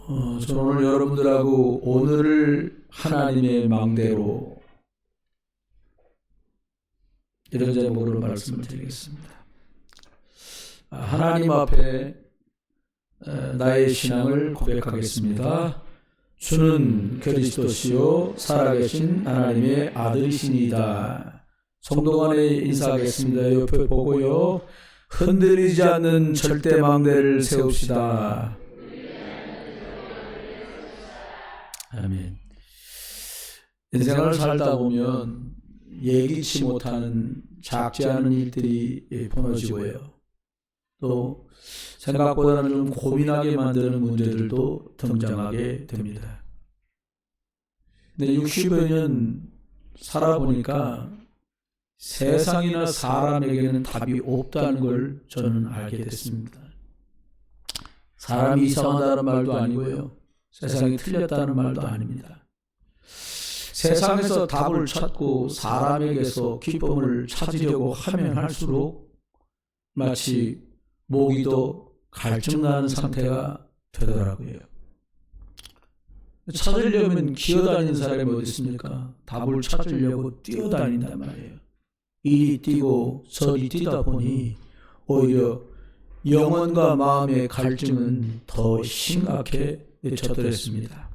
저는 오늘 여러분들하고 오늘을 하나님의 망대로 이런 제목으로 말씀을 드리겠습니다. 하나님 앞에 나의 신앙을 고백하겠습니다. 주는 그리스도시요 살아계신 하나님의 아들이시니이다. 성도 간에 인사하겠습니다. 옆에 보고요. 흔들리지 않는 절대 망대를 세웁시다. 아멘. 인생을 살다 보면 예기치 못하는 작지 않은 일들이 벌어지고요. 또 생각보다는 좀 고민하게 만드는 문제들도 등장하게 됩니다. 근데 60여 년 살아보니까 세상이나 사람에게는 답이 없다는 걸 저는 알게 됐습니다. 사람이 이상하다는 말도 아니고요. 세상이 틀렸다는 말도 아닙니다. 세상에서 답을 찾고 사람에게서 기쁨을 찾으려고 하면 할수록 마치 모기도 갈증나는 상태가 되더라고요. 찾으려면 기어다니는 사람이 어디 있습니까? 답을 찾으려고 뛰어다닌단 말이에요. 이리 뛰고 저리 뛰다 보니 오히려 영혼과 마음의 갈증은 더 심각해졌더랬습니다.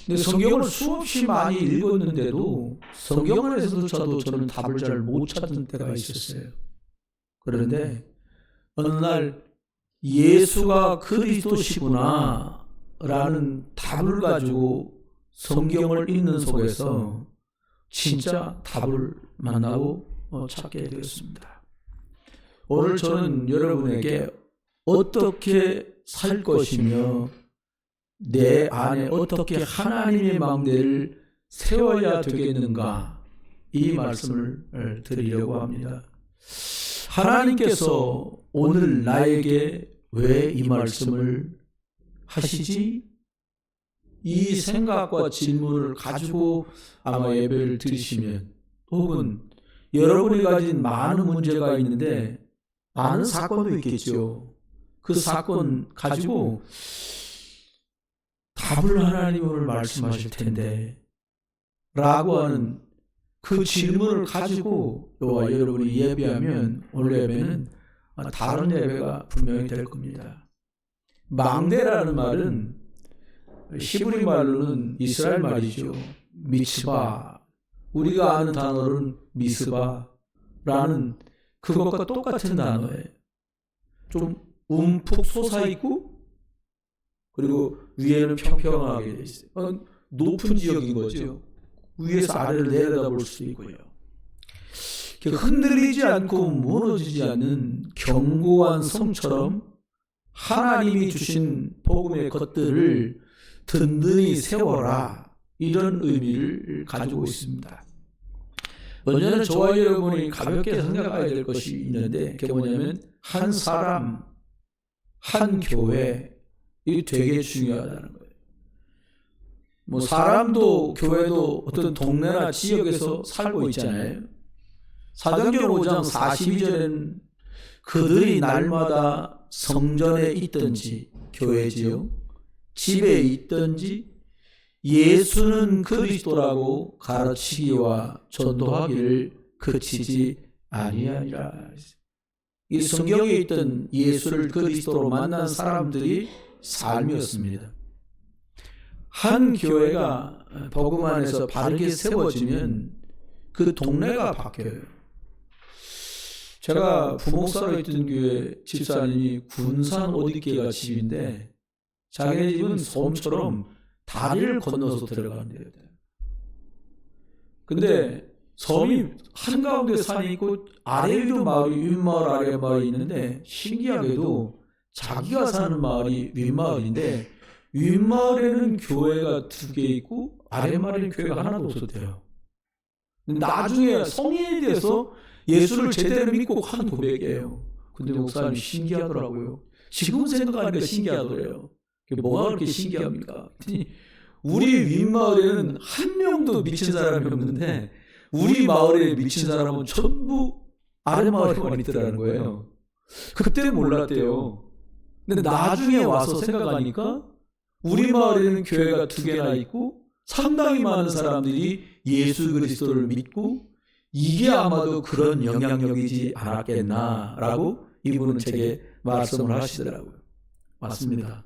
근데 성경을 수없이 많이 읽었는데도 성경 안에서도 저는 답을 잘 못 찾은 때가 있었어요. 그런데 어느 날 예수가 그리스도시구나 라는 답을 가지고 성경을 읽는 속에서 진짜 답을 만나고 찾게 되었습니다. 오늘 저는 여러분에게 어떻게 살 것이며 내 안에 어떻게 하나님의 망대를 세워야 되겠는가, 이 말씀을 드리려고 합니다. 하나님께서 오늘 나에게 왜 이 말씀을 하시지? 이 생각과 질문을 가지고 아마 예배를 드리시면, 혹은 여러분이 가진 많은 문제가 있는데 많은 사건도 있겠죠. 그 사건 가지고 답을 하나님이 오늘 말씀하실 텐데 라고 하는 그 질문을 가지고 여러분이 예배하면 오늘 예배는 다른 예배가 분명히 될 겁니다. 망대라는 말은 히브리 말로는 이스라엘 말이죠. 미츠바, 우리가 아는 단어는 미스바라는 그것과 똑같은 단어예요. 좀 움푹 솟아있고 그리고 위에는 평평하게 돼 있어요. 높은 지역인 거죠. 위에서 아래를 내려다볼 수 있고요. 흔들리지 않고 무너지지 않는 견고한 성처럼 하나님이 주신 복음의 것들을 든든히 세워라, 이런 의미를 가지고 있습니다. 먼저는 저와 여러분이 가볍게 생각해야 될 것이 있는데, 그게 뭐냐면 한 사람, 한 교회, 이게 되게 중요하다는 거예요. 사람도 교회도 어떤 동네나 지역에서 살고 있잖아요. 사도행전 5장 42절에는 그들이 날마다 성전에 있든지, 교회지요, 집에 있든지 예수는 그리스도라고 가르치기와 전도하기를 그치지 아니하니라. 이 성경에 있던 예수를 그리스도로 만난 사람들이 삶이었습니다. 한 교회가 복음 안에서 바르게 세워지면 그 동네가 바뀌어요. 제가 부목사로 있던 교회 집사님이 군산 오디케가 집인데 자기네 집은 섬처럼 다리를 건너서 들어가는 데예요. 근데 섬이 한가운데 산이 있고 아래 위로 마을이, 윗마을 아래 마을이 있는데, 신기하게도 자기가 사는 마을이 윗마을인데 윗마을에는 교회가 2개 있고 아랫마을에는 교회가 하나도 없었대요. 나중에 성인이 돼서 예수를 제대로 믿고 한 고백이에요. 근데 목사님 신기하더라고요. 지금 생각하니까 신기하더래요. 뭐가 그렇게 신기합니까? 우리 윗마을에는 한 명도 미친 사람이 없는데 우리 마을에 미친 사람은 전부 아랫마을에만 있더라는 거예요. 그때 몰랐대요. 근데 나중에 와서 생각하니까 우리 마을에는 교회가 2개나 있고 상당히 많은 사람들이 예수 그리스도를 믿고 이게 아마도 그런 영향력이지 않았겠나라고 이분은 제게 말씀을 하시더라고요. 맞습니다.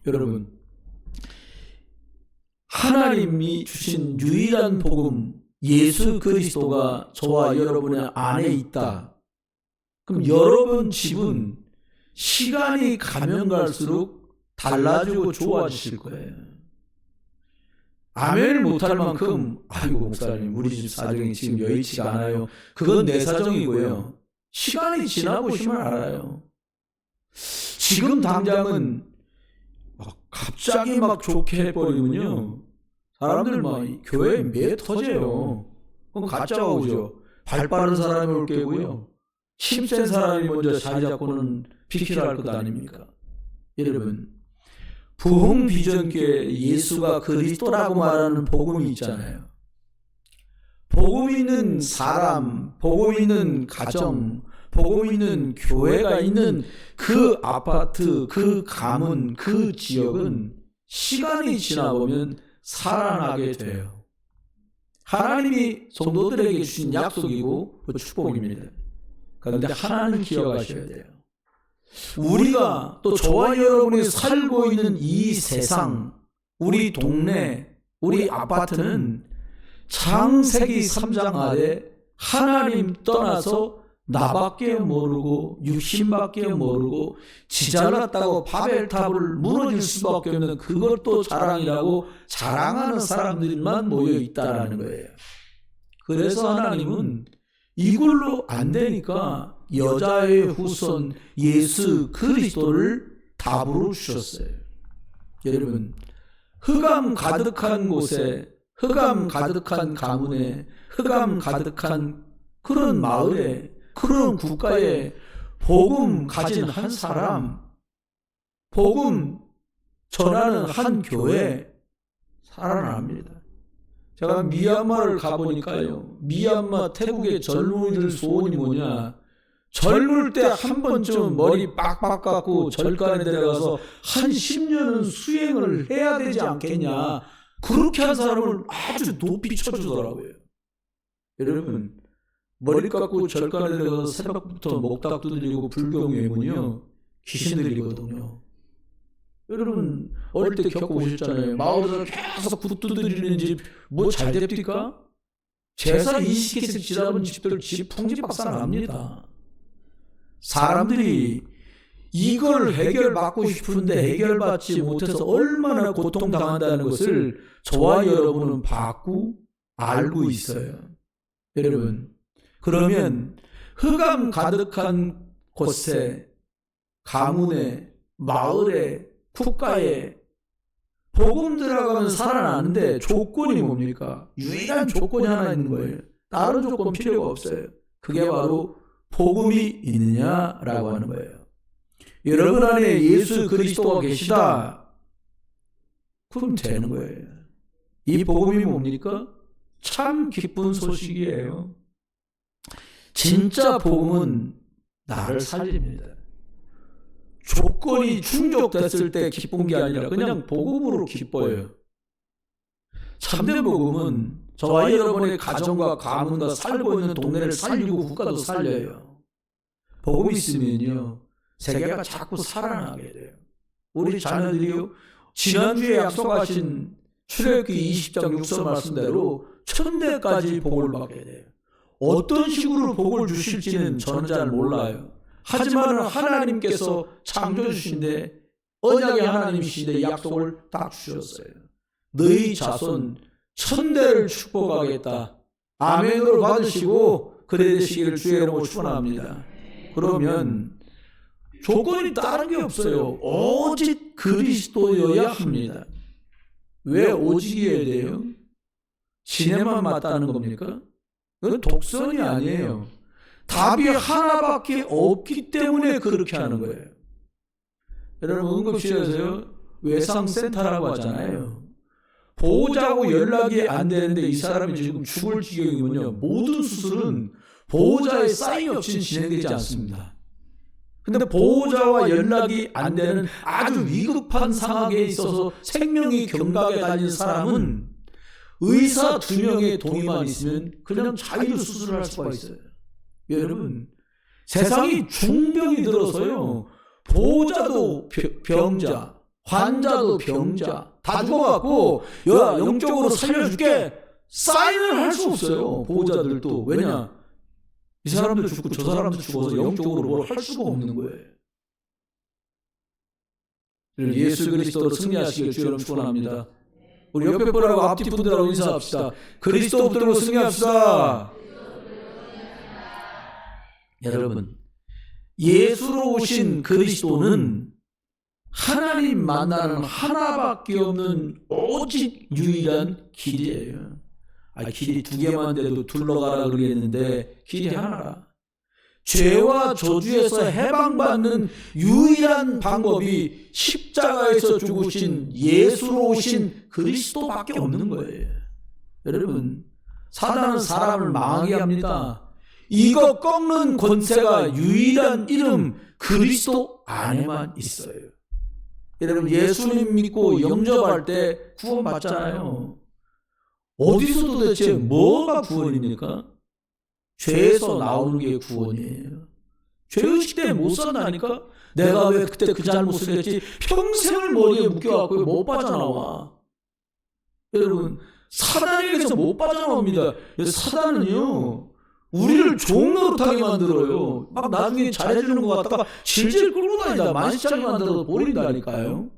여러분, 하나님이 주신 유일한 복음 예수 그리스도가 저와 여러분의 안에 있다. 그럼 여러분 집은 시간이 가면 갈수록 달라지고 좋아지실 거예요. 아멘을 못할 만큼 아이고 목사님 우리 집 사정이 지금 여의치가 않아요. 그건 내 사정이고요. 시간이 지나보시면 알아요. 지금 당장은 갑자기 막 좋게 해버리면요, 사람들 막 교회에 매 터져요. 그럼 가짜가 오죠. 발 빠른 사람이 올 게고요, 힘센 사람이 먼저 자리 잡고는 비키할 것 아닙니까? 여러분, 부흥 비전교회 예수가 그리스도라고 말하는 복음이 있잖아요. 복음 있는 사람, 복음 있는 가정, 복음 있는 교회가 있는 그 아파트, 그 가문, 그 지역은 시간이 지나보면 살아나게 돼요. 하나님이 성도들에게 주신 약속이고 그 축복입니다. 그런데 하나는 기억하셔야 돼요. 우리가 또 저와 여러분이 살고 있는 이 세상, 우리 동네, 우리 아파트는 창세기 3장 아래 하나님 떠나서 나밖에 모르고 육신밖에 모르고 지잘났다고 바벨탑을 무너질 수밖에 없는 그것도 자랑이라고 자랑하는 사람들만 모여 있다라는 거예요. 그래서 하나님은 이걸로 안 되니까 여자의 후손 예수 그리스도를 답으로 주셨어요. 여러분, 흑암 가득한 곳에, 흑암 가득한 가문에, 흑암 가득한 그런 마을에, 그런 국가에 복음 가진 한 사람, 복음 전하는 한 교회 살아납니다. 제가 미얀마를 가보니까요, 미얀마 태국의 젊은이들 소원이 뭐냐, 젊을 때 한 번쯤 머리 빡빡 깎고 절간에 들어가서 한 10년은 수행을 해야 되지 않겠냐, 그렇게 한 사람을 아주 높이 쳐주더라고요. 여러분, 머리 깎고 절간에 들어가서 새벽부터 목탁 두드리고 불경외문요, 귀신 들리거든요. 여러분 어릴 때 겪어보셨잖아요. 마을에서 계속 굿 두드리는 집 뭐 잘 됩니까? 제사 20개씩 지나본 집들 집 풍지박산 납니다. 사람들이 이걸 해결받고 싶은데 해결받지 못해서 얼마나 고통당한다는 것을 저와 여러분은 받고 알고 있어요. 여러분, 그러면 흑암 가득한 곳에, 가문에, 마을에, 국가에 복음 들어가면 살아나는데 조건이 뭡니까? 유일한 조건이 하나 있는 거예요. 다른 조건 필요가 없어요. 그게 바로 복음이 있느냐라고 하는 거예요. 여러분 안에 예수 그리스도가 계시다, 그럼 되는 거예요. 이 복음이 뭡니까? 참 기쁜 소식이에요. 진짜 복음은 나를 살립니다. 조건이 충족됐을 때 기쁜 게 아니라 그냥 복음으로 기뻐요. 참된 복음은 저와 여러분의 가정과 가문과 살고 있는 동네를 살리고 국가도 살려요. 복음이 있으면요, 세계가 자꾸 살아나게 돼요. 우리 자녀들이요, 지난주에 약속하신 출애굽기 20장 6절 말씀대로 천대까지 복을 받게 돼요. 어떤 식으로 복을 주실지는 저는 잘 몰라요. 하지만 하나님께서 창조주신데, 언약의 하나님이신데 약속을 딱 주셨어요. 너희 자손 천대를 축복하겠다. 아멘으로 받으시고 그래 되시기를 주의 이름으로 축원합니다. 그러면 조건이 다른 게 없어요. 오직 그리스도여야 합니다. 왜 오직이어야 돼요? 지네만 맞다는 겁니까? 그건 독선이 아니에요. 답이 하나밖에 없기 때문에 그렇게 하는 거예요. 여러분, 응급실에서요, 외상센터라고 하잖아요. 보호자하고 연락이 안 되는데 이 사람이 지금 죽을 지경이면요, 모든 수술은 보호자의 사인이 없이는 진행되지 않습니다. 근데 보호자와 연락이 안 되는 아주 위급한 상황에 있어서 생명이 경각에 달린 사람은 의사 2명의 동의만 있으면 그냥 자기도 수술을 할 수가 있어요. 여러분, 세상이 중병이 들어서요, 보호자도 병자, 환자도 병자, 다 죽어갖고 야, 영적으로 살려줄게 사인을 할 수 없어요. 보호자들도. 왜냐? 이 사람도 죽고 저 사람도 죽어서 영적으로 뭘 할 수가 없는 거예요. 예수 그리스도로 승리하시길 주여 축원합니다. 우리 옆에 분하고 앞뒤 분들하고 인사합시다. 그리스도 붙들고 승리합시다. 여러분, 예수로 오신 그리스도는 하나님 만나는 하나밖에 없는 오직 유일한 길이에요. 길이 2개만 돼도 둘러가라 그러겠는데 길이 하나라. 죄와 저주에서 해방받는 유일한 방법이 십자가에서 죽으신 예수로 오신 그리스도밖에 없는 거예요. 여러분, 사단은 사람을 망하게 합니다. 이거 꺾는 권세가 유일한 이름 그리스도 안에만 있어요. 여러분, 예수님 믿고 영접할 때 구원받잖아요. 어디서 도대체 뭐가 구원입니까? 죄에서 나오는 게 구원이에요. 죄의식 때문에 못 산다니까? 내가 왜 그때 그 잘못을 했지? 평생을 머리에 묶여갖고 못 빠져나와. 여러분, 사단에게서 못 빠져나옵니다. 사단은요, 우리를 종 노릇하게 만들어요. 막 나중에 잘해주는 것 같다가 질질 끌고 다니다 만시장에 만들어서 버린다니까요.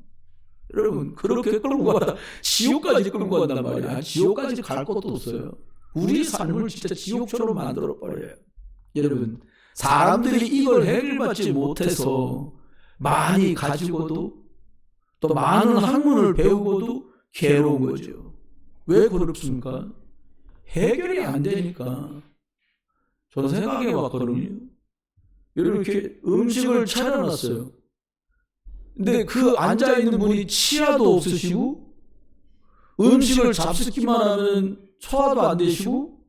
여러분, 그렇게 끌고 가다 지옥까지 끌고 간단 말이야. 지옥까지 갈 것도 없어요. 우리 삶을 진짜 지옥처럼 만들어버려요. 여러분, 사람들이 이걸 해결받지 못해서 많이 가지고도 또 많은 학문을 배우고도 괴로운 거죠. 왜 그렇습니까? 해결이 안 되니까. 저는 생각해 봤거든요. 이렇게 음식을 차려놨어요. 근데 그 앉아있는 분이 치아도 없으시고 음식을 잡수기만 하면 소화도 안 되시고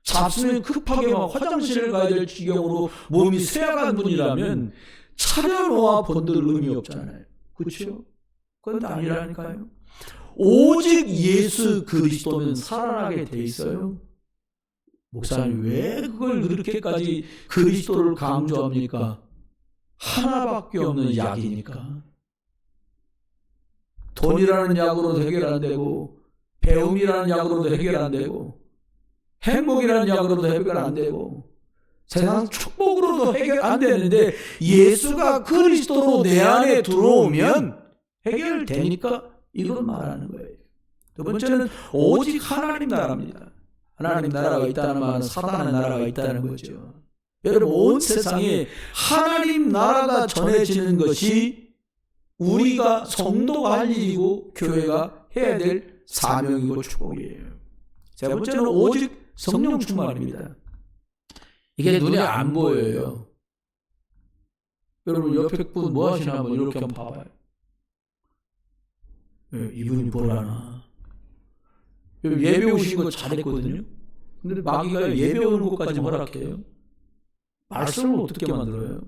잡수면 급하게 막 화장실을 가야 될 지경으로 몸이 쇠약한 분이라면 차려놓아 본들 의미 없잖아요. 그렇죠? 그건 아니라니까요. 오직 예수 그리스도는 살아나게 돼 있어요. 목사님, 왜 그걸 그렇게까지 그리스도를 강조합니까? 하나밖에 없는 약이니까. 돈이라는 약으로도 해결 안 되고, 배움이라는 약으로도 해결 안 되고, 행복이라는 약으로도 해결 안 되고, 세상 축복으로도 해결 안 되는데 예수가 그리스도로 내 안에 들어오면 해결되니까 이걸 말하는 거예요. 두 번째는 오직 하나님 나라입니다. 하나님 나라가 있다는 말은 사단의 나라가 있다는 거죠. 여러분, 온 세상에 하나님 나라가 전해지는 것이 우리가 성도가 할 일이고 교회가 해야 될 사명이고 축복이에요. 세 번째는 오직 성령 충만입니다. 이게 눈에 안 보여요. 여러분, 옆에 분 뭐 하시나 한번 이렇게 한번 봐봐요. 이분이 뭘 하나. 예배 오신 거 잘했거든요. 근데 마귀가 예배 오는 것까지 허락해요. 말씀을 어떻게 만들어요?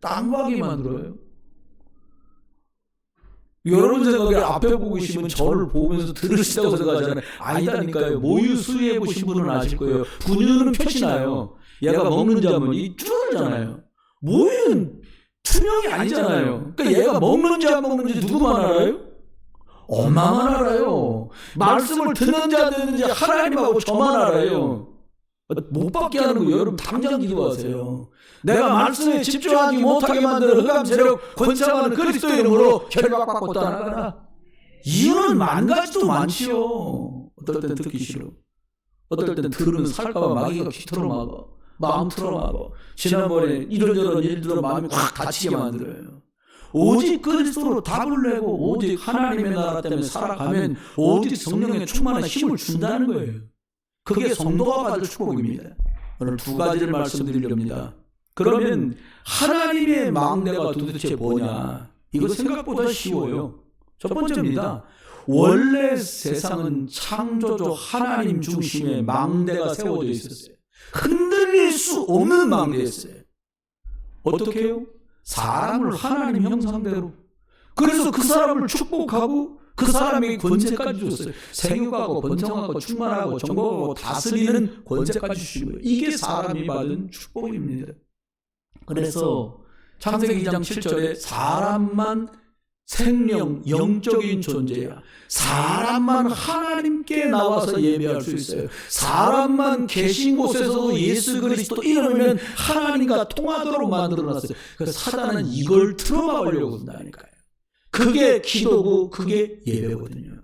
땅과하게 만들어요. 여러분 생각에 앞에 보고 계시면 저를 보면서 들으시다고 생각하잖아요. 아니다니까요. 모유 수유해 보신 분은 아실 거예요. 분유는 펴지나요. 얘가 먹는지 한번 이 줄어들잖아요. 모유는 투명이 아니잖아요. 그러니까 얘가 먹는지 안 먹는지 누구만 알아요? 엄마만 알아요. 말씀을 듣는지 안 듣는지 하나님하고 저만 알아요. 못 받게 하는 거 여러분 당장 기도하세요. 내가 말씀에 집중하지 못하게 만드는 흑암 세력 권세하는 그리스도의 이름으로 결박받고 떠나가라. 이유는 만 가지도 많지요. 어떨 땐 듣기 싫어. 어떨 땐 들으면 살까봐 마귀가 귀 틀어막아. 마음 틀어막아. 지난번에 이런저런 일들로 마음이 확 다치게 만들어요. 오직 그리스도로 답을 내고 오직 하나님의 나라 때문에 살아가면 오직 성령의 충만한 힘을 준다는 거예요. 그게 성도가 받을 축복입니다. 오늘 두 가지를 말씀드리렵니다. 그러면 하나님의 망대가 도대체 뭐냐? 이거 생각보다 쉬워요. 첫 번째입니다. 원래 세상은 창조주 하나님 중심의 망대가 세워져 있었어요. 흔들릴 수 없는 망대였어요. 어떻게 해요? 사람을 하나님 형상대로. 그래서 그 사람을 축복하고 그 사람에게 권세까지 줬어요. 생육하고 번성하고 충만하고 정복하고 다스리는 권세까지 주신 거예요. 이게 사람이 받은 축복입니다. 그래서 창세기 2장 7절에 사람만 생명, 영적인 존재야. 사람만 하나님께 나와서 예배할 수 있어요. 사람만 계신 곳에서도 예수 그리스도 이름이면 하나님과 통하도록 만들어놨어요. 그래서 사단은 이걸 틀어막으려고 한다니까요. 그게 기도고 그게 예배거든요.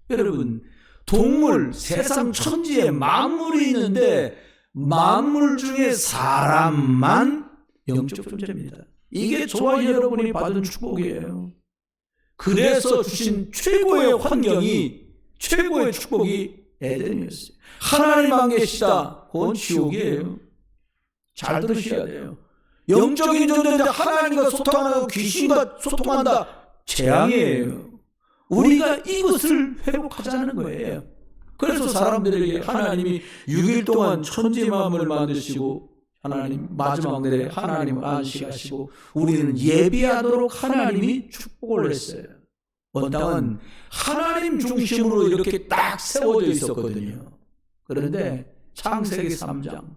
여러분, 동물, 세상 천지에 만물이 있는데 만물 중에 사람만 영적 존재입니다. 이게 저와 여러분이 받은 축복이에요. 그래서 주신 최고의 환경이, 최고의 축복이 에덴이었어요. 하나님 안 계시다, 그건 지옥이에요. 잘 들으셔야 돼요. 영적인 존재인데 하나님과 소통하고 귀신과 소통한다, 재앙이에요. 우리가 이것을 회복하자는 거예요. 그래서 사람들에게 하나님이 6일 동안 천지 만물을 만드시고 하나님 마지막 날에 하나님 안식하시고 우리는 예배하도록 하나님이 축복을 했어요. 온 땅은 하나님 중심으로 이렇게 딱 세워져 있었거든요. 그런데 창세기 3장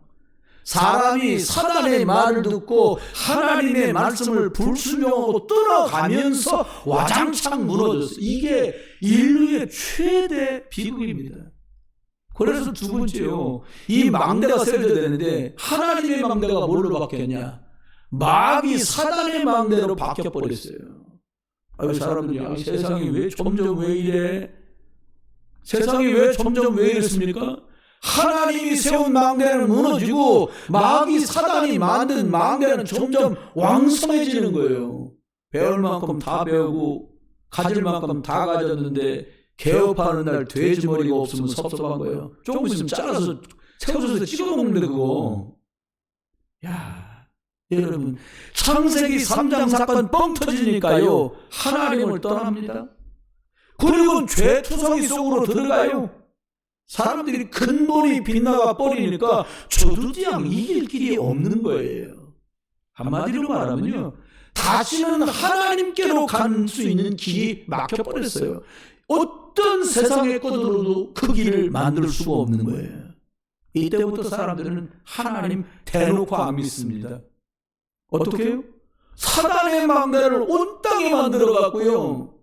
사람이 사단의 말을 듣고 하나님의 말씀을 불순종하고 떠나가면서 와장창 무너졌어요. 이게 인류의 최대 비극입니다. 그래서 두 번째요, 이 망대가 세워져야 되는데 하나님의 망대가 뭘로 바뀌었냐? 마귀 사단의 망대로 바뀌어버렸어요. 아유, 사람들이 세상이 왜 점점 왜 이래? 세상이 왜 점점 왜 이랬습니까? 하나님이 세운 망대는 무너지고 마귀 사단이 만든 망대는 점점 왕성해지는 거예요. 배울 만큼 다 배우고 가질 만큼 다 가졌는데 개업하는 날 돼지머리가 없으면 섭섭한 거예요. 조금 있으면 잘라서 새우젓에 찍어 먹는데 그거. 야, 여러분, 창세기 3장 사건 뻥 터지니까요 하나님을 떠납니다. 그리고 죄투성이 속으로 들어가요. 사람들이 근본이 빗나가 버리니까 저두지양 이길 길이 없는 거예요. 한마디로 말하면요, 다시는 하나님께로 갈 수 있는 길이 막혀버렸어요. 어떤 세상의 것으로도 그 길을 만들 수가 없는 거예요. 이때부터 사람들은 하나님 대놓고 안 믿습니다. 어떻게 해요? 사단의 망대를 온 땅에 만들어갖고요,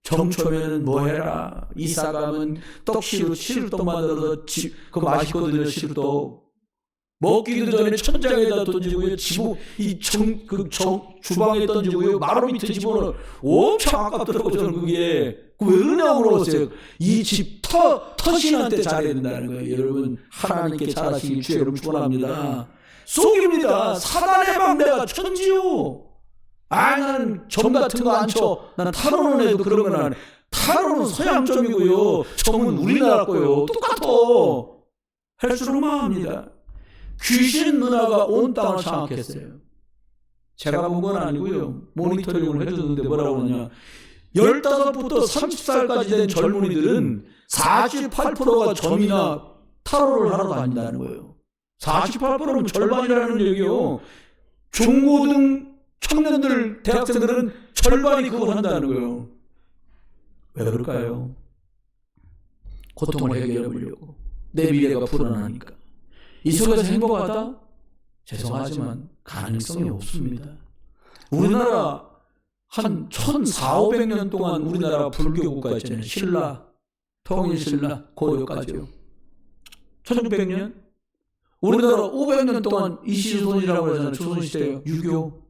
정초면은 뭐 해라, 이사가면 떡시루 시루떡 만들어서 그거 맛있거든요. 시루떡 먹기도 전에 천장에다 던지고요, 주방에 던지고요, 마루 밑에 집어넣어. 엄청 아깝더라고요. 저는 그게 왜 그러냐고 물어봤어요. 이 집 터신한테 잘해야 된다는 거예요. 여러분, 하나님께 잘하시길 주의 이름 축원합니다. 속입니다. 사단의 망대가 천지요. 나는 점 같은 거 안 쳐. 나는 타로는 해도 그런 건 안 해. 타로는 서양점이고요, 점은 우리나라 거요. 똑같아. 할수록만 합니다. 귀신 문화가 온 땅을 장악했어요. 제가 본 건 아니고요, 모니터링을 해줬는데 뭐라고 하냐, 15부터 30살까지 된 젊은이들은 48%가 점이나 타로를 하러 다닌다는 거예요. 48%면 절반이라는 얘기요. 중고등 청년들, 대학생들은 절반이 그걸 한다는 거예요. 왜 그럴까요? 고통을 해결해 보려고. 내 미래가 불안하니까. 이 속에서 행복하다? 죄송하지만 가능성이 없습니다. 우리나라 한 1400~1500년 동안 우리나라가 불교 국가였잖아요. 신라, 통일신라, 고려까지요. 1600년? 우리나라 500년 동안 이시조선이라고 하잖아요. 조선시대요. 유교.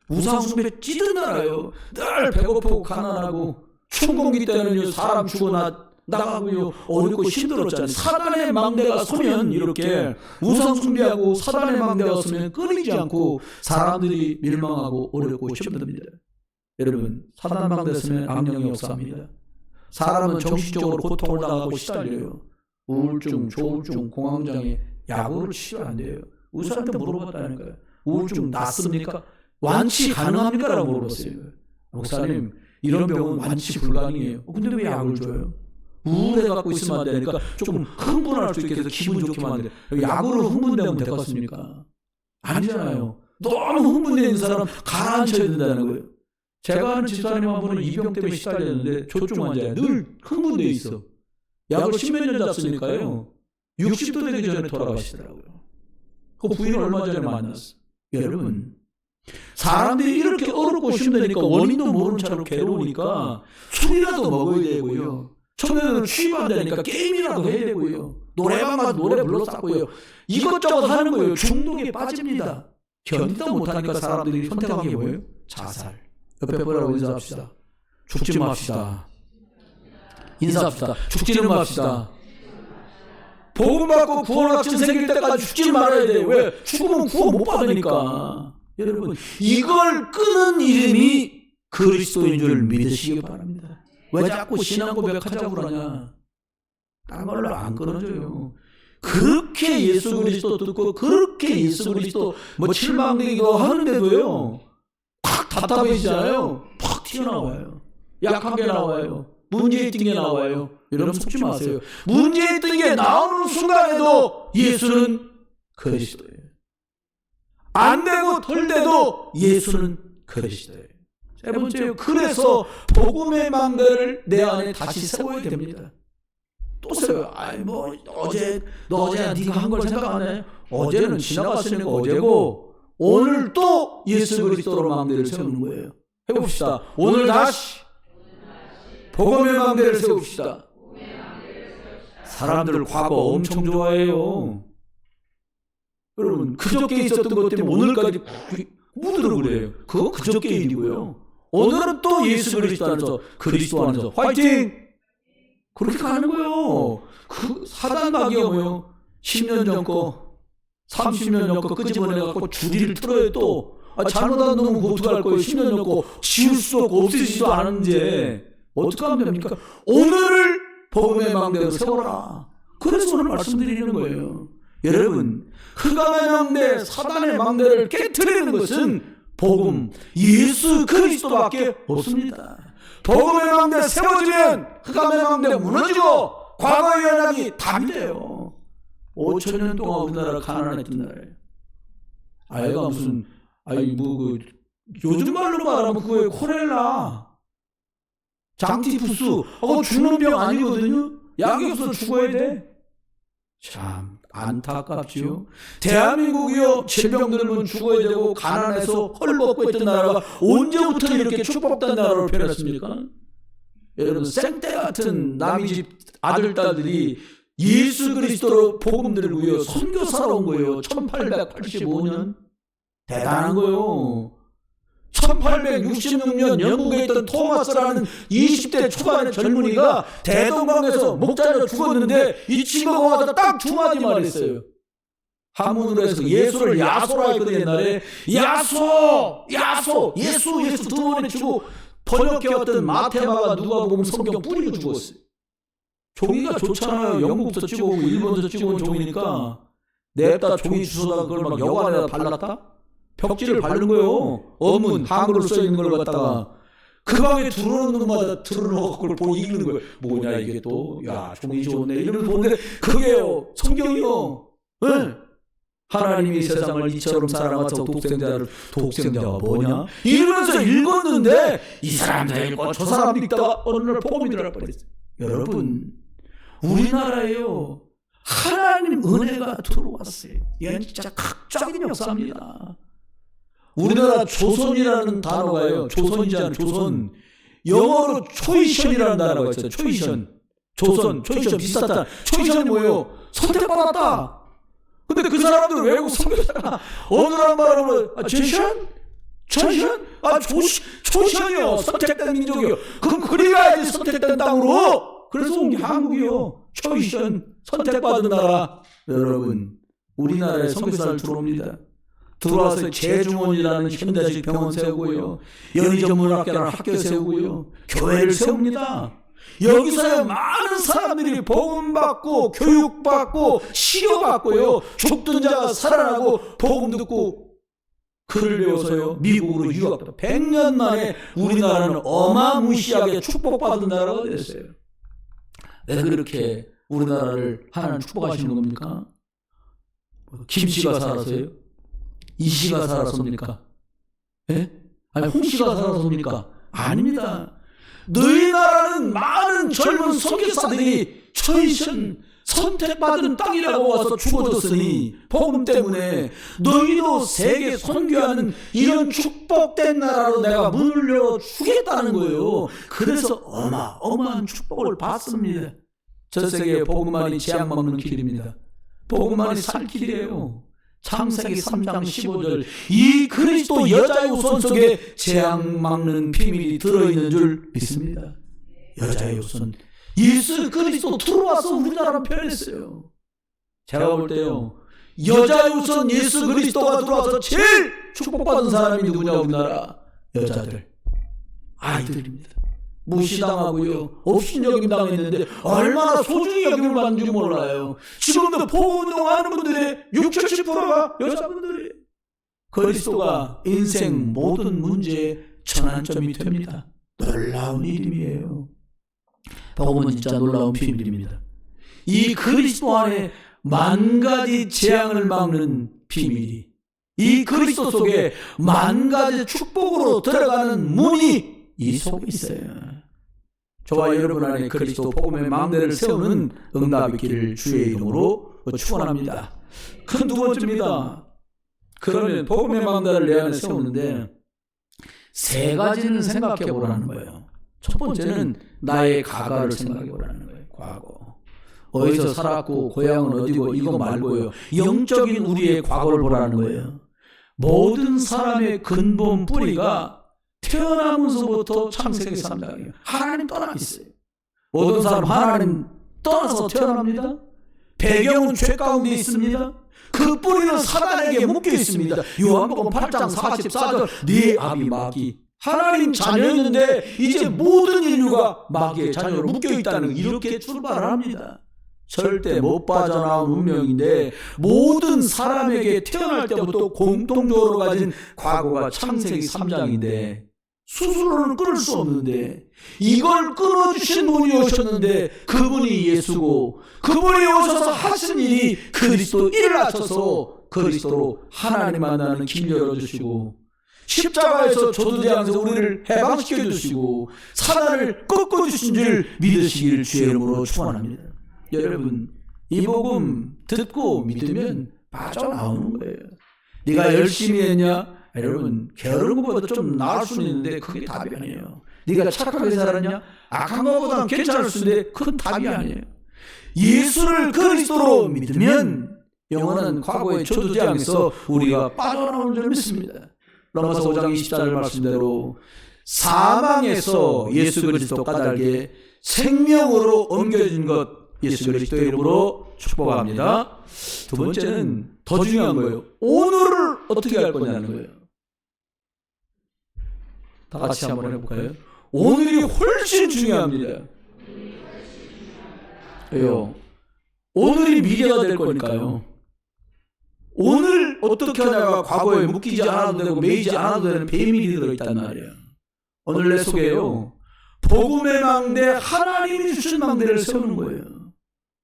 우상숭배 찌든 나라예요. 늘 배고프고 가난하고 춘공기 때는요 사람 죽어 나가고요 어렵고 힘들었잖아요. 사단의 망대가 서면 이렇게 우상숭배하고 사단의 망대가 서면 끊이지 않고 사람들이 밀망하고 어렵고 힘듭니다. 여러분, 사단 망대 서면 악령이 역사합니다. 사람은 정신적으로 고통을 당하고 시달려요. 우울증, 조울증, 공황장애, 약으로 치료 안 돼요. 의사한테 물어봤다니까요. 우울증 낫습니까? 완치 가능합니까? 라고 물어봤어요. 목사님, 이런 병은 완치 불가능해요. 근데 왜 약을 줘요? 우울해갖고 있으면 안 되니까 조금 흥분할 수 있게 해서 기분 좋게 만들어요. 약으로 흥분되면 될 것 같습니까? 아니잖아요. 너무 흥분되어 있는 사람 가라앉혀야 된다는 거예요. 제가 아는 집사님 한 분은 이 병 때문에 시달렸는데 조증 환자예요. 늘 흥분되어 있어. 약을 10몇 년 잡으니까요. 60도 되기 전에 돌아가시더라고요. 그 부인 얼마 전에 만났어. 여러분, 사람들이 이렇게 어렵고 힘드니까 원인도 모르는 채로 괴로우니까 술이라도 먹어야 되고요. 처음에는 취업 안 되니까 게임이라도 해야 되고요. 노래방 가서 노래 불러 쌓고요. 이것저것 하는 거예요. 중독에 빠집니다. 견디다 못하니까 사람들이 선택한 게 뭐예요? 자살. 옆에 보라고 인사합시다. 죽지 맙시다. 인사합시다. 죽지는 맙시다. 복음 받고 구원 확신 생길 때까지 죽지 말아야 돼요. 왜? 죽으면 구원 못 받으니까. 여러분, 이걸 끄는 이름이 그리스도인 줄 믿으시기 바랍니다. 왜 자꾸 신앙 고백하자고 그러냐? 딴 걸로 안 끊어져요. 그렇게 예수 그리스도 듣고 그렇게 예수 그리스도 뭐 실망되기도 하는데도요, 팍 답답해지잖아요. 팍 튀어나와요. 약한 게 나와요. 문제 있던 게 나와요. 여러분 속지 마세요. 문제 있던 게 나오는 순간에도 예수는 그리스도예요. 안 되고 덜 돼도 예수는 그리스도예요. 세 번째요. 그래서 복음의 망대를 내 안에 다시 세워야 됩니다. 또 세워요. 아이 뭐 어제 네가 한 걸 생각 안 해? 어제는 지나갔으니까 어제고 오늘 또 예수 그리스도로 망대를 세우는 거예요. 해봅시다. 오늘 다시 복음의 망대를 세웁시다. 사람들 과거 엄청 좋아해요. 여러분, 그저께 있었던 것 때문에 오늘까지 묻으러 그래요. 그건 그저께 일이고요. 오늘은 또 예수 그리스도 안에서, 그리스도 안에서 화이팅! 그렇게 가는 거예요. 그 사단 마귀가 뭐예요? 10년 전 거, 30년 전 거 끄집어내갖고 주리를 틀어요 또. 잘못한 놈은 그거 어떡할 거예요? 10년 전 거 지울 수도 없고 없애지도 않은데 어떻게 하면 됩니까? 오늘을 복음의 망대로 세워라. 그래서 오늘 말씀드리는 거예요. 여러분, 흑암의 망대, 사단의 망대를 깨트리는 것은 복음, 예수 그리스도밖에 없습니다. 복음의 망대 세워지면 흑암의 망대 무너지고 과거의 연약이 답이 돼요. 5,000년 동안 우리나라 가난했던 나라예요. 아이가 무슨 요즘 말로 말하면 그거예요. 콜레라, 장티푸스, 죽는 병 아니거든요. 약이 없어서 죽어야 돼. 참 안타깝지요. 대한민국이요, 질병 들면 죽어야 되고 가난해서 헐벗고 있던 나라가 언제부터 이렇게 축복된 나라로 변했습니까? 여러분, 생떼 같은 남의 집 아들 딸들이 예수 그리스도로 복음 들고요 선교사로 온 거예요. 1885년. 대단한 거예요. 1866년 영국에 있던 토마스라는 20대 초반의 젊은이가 대동강에서 목 잘려 죽었는데 이 친구가 와서 딱 두 마디만 했어요. 한문으로 해서 예수를 야소라 했거든요. 옛날에 야소 예수 두 번에 주고 번역해왔던 마테마가 누가복음 성경 뿌리고 죽었어요. 종이가 좋잖아요. 영국서 찍어오고 일본에서 찍어온 종이니까 냅다 종이 주워다가 그걸 막 여관에다 발랐다? 벽지를 바른 거예요. 어문 한글로 써있는 걸 갖다가 그 방에 들어오는 놈마다 들어놓고 그걸 보고 읽는 거예요. 뭐냐 이게 또, 야 종이 좋네 이러면서 보는데 그게요 성경이요. 네. 하나님이 세상을 이처럼 사랑하사 독생자가 뭐냐 이러면서 읽었는데 이 사람도 읽고 저 사람도 읽다가 어느 날 복음이 들어갈 뻔했어요. 여러분, 우리나라에요 하나님 은혜가 들어왔어요. 이건 진짜 극적인 역사입니다. 우리나라 조선이라는 단어가요, 조선이지 않은 조선, 영어로 초이션이라는 단어가 있어요. 초이션, 조선, 초이션 비슷하다. 초이션이 뭐예요? 선택받았다. 근데 그 사람들 외국 선교사가 어느라는 말하면 제션? 초션이요. 선택된 민족이요. 그럼 그래야지 선택된 땅으로. 그래서 온 게 한국이요. 초이션, 선택받은 나라. 여러분, 우리나라에 선교사를 들어옵니다. 들어와서 재중원이라는 현대식 병원 세우고요, 연희전문학교라는 학교 세우고요, 교회를 세웁니다. 여기서 많은 사람들이 복음받고 교육받고 치료받고요, 죽던 자가 살아나고 복음 듣고 글을 배워서요 미국으로 유학도 100년 만에 우리나라는 어마무시하게 축복받은 나라가 됐어요. 왜 그렇게 우리나라를 하나님 축복하시는 겁니까? 김씨가 살아서요? 이씨가 살아섭니까? 예? 아니 홍씨가 살아섭니까? 아닙니다. 너희 나라는 많은 젊은 선교사들이 처이신 선택받은 땅이라고 와서 죽어졌으니 복음 때문에 너희도 세계 선교하는 이런 축복된 나라로 내가 문을 열어주겠다는 거예요. 그래서 어마어마한 축복을 받습니다. 전 세계에 복음만이 재앙 막는 길입니다. 복음만이 살 길이에요. 창세기 3장 15절 이 그리스도 여자의 후손 속에 재앙 막는 비밀이 들어있는 줄 믿습니다. 여자의 후손 예수 그리스도 들어와서 우리나라를 변했어요. 제가 볼 때요 여자의 후손 예수 그리스도가 들어와서 제일 축복받은 사람이 누구냐 우리나라 여자들 아이들입니다. 무시당하고요 업신여김 당했는데 얼마나 소중히 여김을 받는 줄 몰라요. 지금도 보호운동하는 분들의 60~70%가 여자분들이 그리스도가 인생 모든 문제의 전환점이 됩니다. 놀라운 일임이에요. 복음은 진짜 놀라운 비밀입니다. 이 그리스도 안에 만 가지 재앙을 막는 비밀이 이 그리스도 속에 만 가지 축복으로 들어가는 문이 이 속에 있어요. 저와 여러분 안에 그리스도 복음의 망대를 세우는 응답의 길을 주의 이름으로 축원합니다. 큰 두 번째입니다. 그러면 복음의 망대를 내 안에 세우는데 세 가지는 생각해 보라는 거예요. 첫 번째는 나의 과거를 생각해 보라는 거예요. 과거. 어디서 살았고 고향은 어디고 이거 말고요. 영적인 우리의 과거를 보라는 거예요. 모든 사람의 근본 뿌리가 태어나면서부터 창세기 3장이에요. 하나님 떠나 있어요. 모든 사람 하나님 떠나서 태어납니다. 배경은 죄 가운데 있습니다. 그 뿌리는 사단에게 묶여 있습니다. 요한복음 8장 44절 네 아비 마귀 하나님 자녀였는데 이제 모든 인류가 마귀의 자녀로 묶여 있다는 이렇게 출발합니다. 절대 못 빠져나온 운명인데 모든 사람에게 태어날 때부터 공통적으로 가진 과거가 창세기 3장인데 스스로는 끊을 수 없는데 이걸 끊어주신 분이 오셨는데 그분이 예수고 그분이 오셔서 하신 일이 그리스도 일을 하셔서 그리스도로 하나님 만나는 길 열어주시고 십자가에서 조두대항에서 우리를 해방시켜주시고 사단을 꺾어주신 줄 믿으시길 주의 이름으로 축원합니다. 여러분 이 복음 듣고 믿으면 빠져나오는 거예요. 네가 열심히 했냐? 여러분 게으른 것보다 좀 나을 수는 있는데 그게 답이 아니에요. 네가 착하게 살았냐? 악한 것보다 괜찮을 수 있는데 그건 답이 아니에요. 예수를 그리스도로 믿으면 영원한 과거의 조두대항에서 우리가 빠져나오는 줄 믿습니다. 로마서 5장 24절 말씀대로 사망에서 예수 그리스도 까닭에 생명으로 옮겨진 것 예수 그리스도의 이름으로 축복합니다. 두 번째는 더 중요한 거예요. 오늘을 어떻게 할 거냐는 거예요. 다 같이 한번 해볼까요? 오늘이 훨씬 중요합니다. 왜요? 오늘이 미래가 될 거니까요. 오늘 어떻게 하냐가 과거에 묶이지 않아도 되고 매이지 않아도 되는 비밀이 들어있단 말이에요. 오늘 내 속에요. 복음의 망대 하나님이 주신 망대를 세우는 거예요.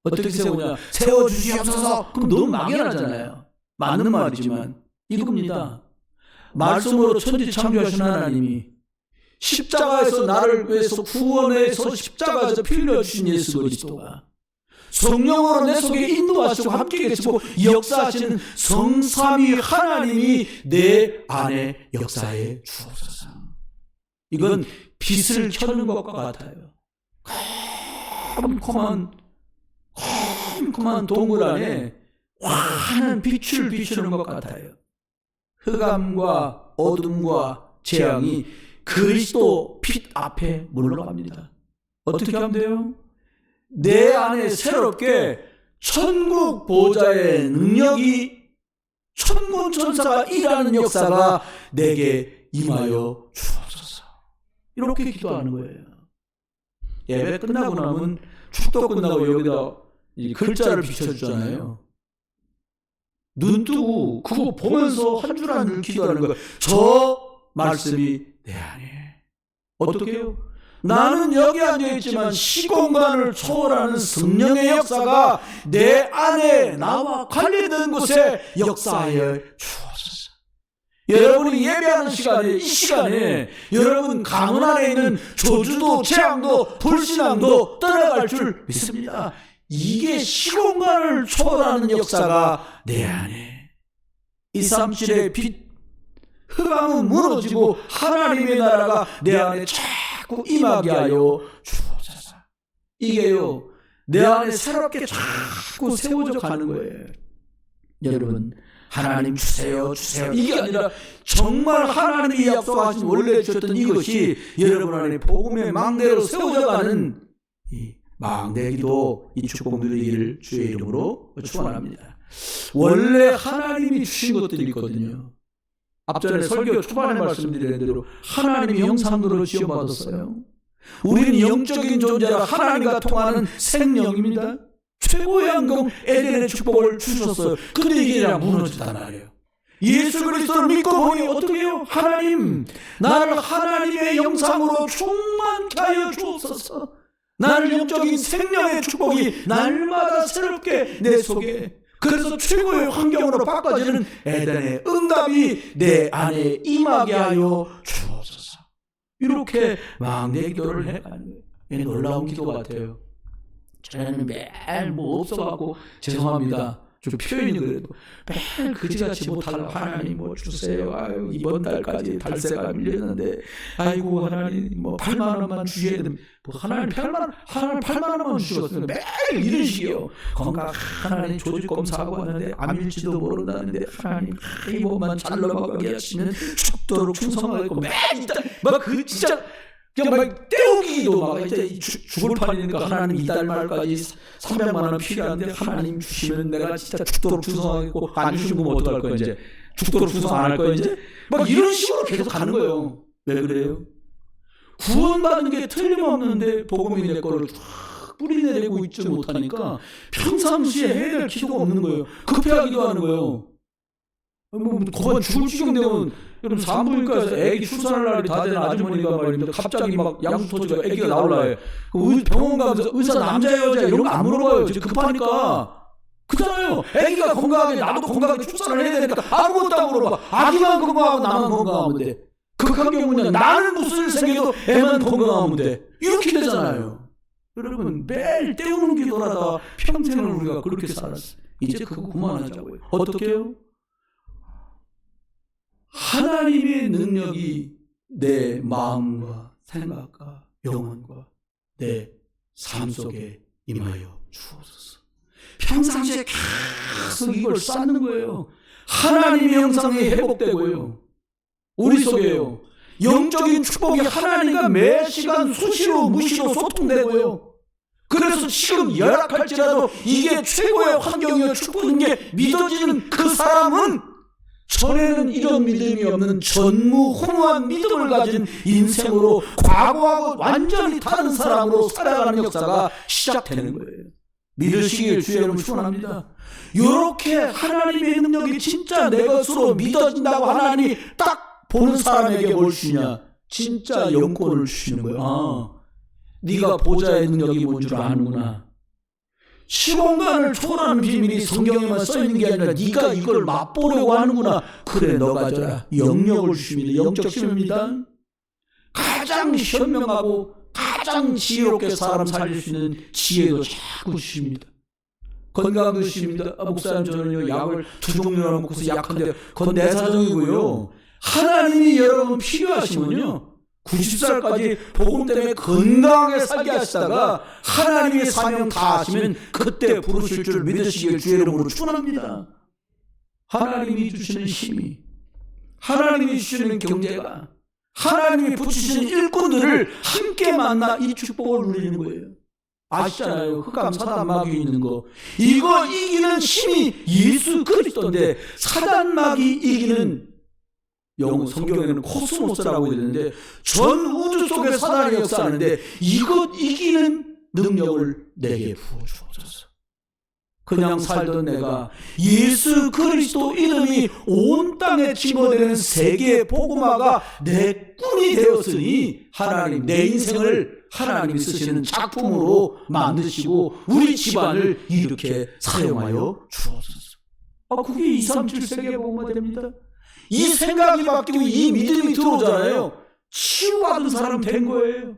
어떻게 세우냐? 세워주시옵소서. 그럼 너무 막연하잖아요. 맞는 말이지만 이겁니다. 말씀으로 천지 창조하신 하나님이 십자가에서 나를 위해서 구원해서 십자가에서 피 흘려주신 예수 그리스도가 성령으로 내 속에 인도하시고 함께 계시고 역사하시는 성삼위 하나님이 내 안에 역사해 주옵소서. 이건 빛을 켜는 것과 같아요. 컴컴한 동굴 안에 환한 빛을 비추는 것 같아요. 흑암과 어둠과 재앙이 그리스도 빛 앞에 물러갑니다. 어떻게 하면 돼요? 내 안에 새롭게 천국 보좌의 능력이 천군 천사가 일하는 역사가 내게 임하여 주옵소서. 이렇게 기도하는 거예요. 예배 끝나고 나면 축도 끝나고 여기다 이 글자를 비춰주잖아요. 눈 뜨고 그거 보면서 한 줄 한 줄 기도하는 거예요. 저 말씀이 내 안에 어떻게 해요? 나는 여기 앉아있지만 시공간을 초월하는 성령의 역사가 내 안에 나와 관련된 곳에 역사하여 주옵소서. 여러분이 예배하는 시간에, 이 시간에 여러분 가문 안에 있는 저주도 재앙도 불신앙도 떠나갈 줄 믿습니다. 이게 시공간을 초월하는 역사가 내 안에 237의 빛 흑암은 무너지고 하나님의 나라가 내 안에 자꾸 임하게 하여 주옵소서. 이게요 내 안에 새롭게 자꾸 세워져 가는 거예요. 여러분 하나님 주세요 주세요 이게 아니라 정말 하나님이 약속하신 원래 주셨던 이것이 여러분 안에 복음의 망대로 세워져 가는 이 망대기도 이 축복 누리기를 주의 이름으로 축원합니다. 원래 하나님이 주신 것들이 있거든요. 앞전에 설교 초반에 말씀드린 대로 하나님이 형상으로 지어받았어요. 우리는 영적인 존재라 하나님과 통하는 생명입니다. 최고의 영광 에덴의 축복을 주셨어요. 근데 이게 그냥 무너졌단 말이에요. 예수 그리스도를 믿고 보니 어떻게 해요? 하나님 나를 하나님의 영상으로 충만케 하여 주옵소서. 나를 영적인 생명의 축복이 날마다 새롭게 내 속에, 그래서 최고의 환경으로 바꿔지는 에덴의 응답이 내 안에 임하게 하여 주옵소서. 이렇게 막 내 기도를 해가는 거예요. 놀라운 기도 같아요. 저는 매일 뭐 없어갖고 죄송합니다. 좀 표현이 그래도 매일 그지같이 못하려고 하나님 뭐 주세요. 아유 이번 달까지 달세가 밀렸는데 아이고 하나님 뭐 8만 원만 주셔야 됩니다. 뭐 하나님 8만 원만 주셨으면 매일 이런 식이요. 건강 하나님 조직 검사하고 왔는데 암일지도 모른다는데 하나님 이번만 잘 넘어가게 하시면 죽도록 충성하고 매일 막그 진짜 그냥 막 떼우기도 막 이제 죽을 판이니까 하나님 이달 말까지 300만 원 필요한데 하나님 주시면 내가 진짜 죽도록 충성하겠고 안 주시면 어떡할 거야 이제 죽도록 충성 안 할 거야 이제 막 이런 식으로 계속 가는 거예요. 왜 그래요? 구원받는 게 틀림없는데 복음이 내 거를 쫙 뿌리내리고 있지 못하니까 평상시에 해야 될 기도가 없는 거예요. 급해하기도 하는 거예요. 뭐 거의 죽을 지경 되면 여러분 산부인과에서 애기 출산할 날이 다 된 아주머니가 말입니다. 갑자기 막 양수 터지고 애기가 나올라 해. 병원 가면서 의사 남자 여자 이런 거 안 물어봐요. 지금 급하니까. 그잖아요. 애기가 건강하게 나도 건강하게 출산을 해야 되니까 아무것도 안 물어봐. 아기만 건강하고 나만 건강하면 돼. 극한 경우는 나는 무슨 일 생겨도 애만 건강하면 돼. 이렇게 되잖아요. 여러분 매일 때우는 기도하다 평생을 우리가 그렇게 살았어요. 이제 그거 그만하자고요. 어떻게 해요? 하나님의 능력이 내 마음과 생각과 영혼과 내 삶 속에 임하여 주옵소서. 평상시에 계속 이걸 쌓는 거예요. 하나님의 형상이 회복되고요. 우리 속에요. 영적인 축복이 하나님과 매 시간 수시로 무시로 소통되고요. 그래서 지금 열악할지라도 이게 최고의 환경이요 축복인 게 믿어지는 그 사람은 전에는 이런 믿음이 없는 전무후무한 믿음을 가진 인생으로 과거하고 완전히 다른 사람으로 살아가는 역사가 시작되는 거예요. 믿으시길 주의 이름으로 축원합니다. 이렇게 하나님의 능력이 진짜 내 것으로 믿어진다고 하나님이 딱 보는 사람에게 뭘 주냐? 진짜 영권을 주시는 거예요. 아, 네가 보좌의 능력이 뭔 줄 아는구나. 시공간을 초월하는 비밀이 성경에만 써있는 게 아니라 네가 이걸 맛보려고 하는구나. 그래 너 가져라. 영역을 주십니다. 영적 힘입니다. 가장 현명하고 가장 지혜롭게 사람 살릴 수 있는 지혜도 자꾸 주십니다. 건강도 주십니다. 목사님 저는요 약을 2종류나 먹고서 약한데 그건 내 사정이고요. 하나님이 여러분 필요하시면요 90살까지 복음 때문에 건강하게 살게 하시다가 하나님의 사명 다 하시면 그때 부르실 줄 믿으시길 주의 이름으로 축원합니다. 하나님이 주시는 힘이, 하나님이 주시는 경제가, 하나님이 붙이시는 일꾼들을 함께 만나 이 축복을 누리는 거예요. 아시잖아요. 흑암 사단 마귀 있는 거. 이거 이기는 힘이 예수 그리스도인데 사단 마귀 이기는 영어 성경에는 코스모스라고 되는데 전 우주 속에 사단이 역사하는데 이것 이기는 능력을 내게 부어주옵소서. 그냥 살던 내가 예수 그리스도 이름이 온 땅에 증거되는 세계의 복음화가 내 꿈이 되었으니 하나님 내 인생을 하나님이 쓰시는 작품으로 만드시고 우리 집안을 이렇게 사용하여 주옵소서. 그게 237 세계 복음화 됩니다. 이 생각이 바뀌고 이 믿음이 들어오잖아요. 치유받은 사람 된 거예요.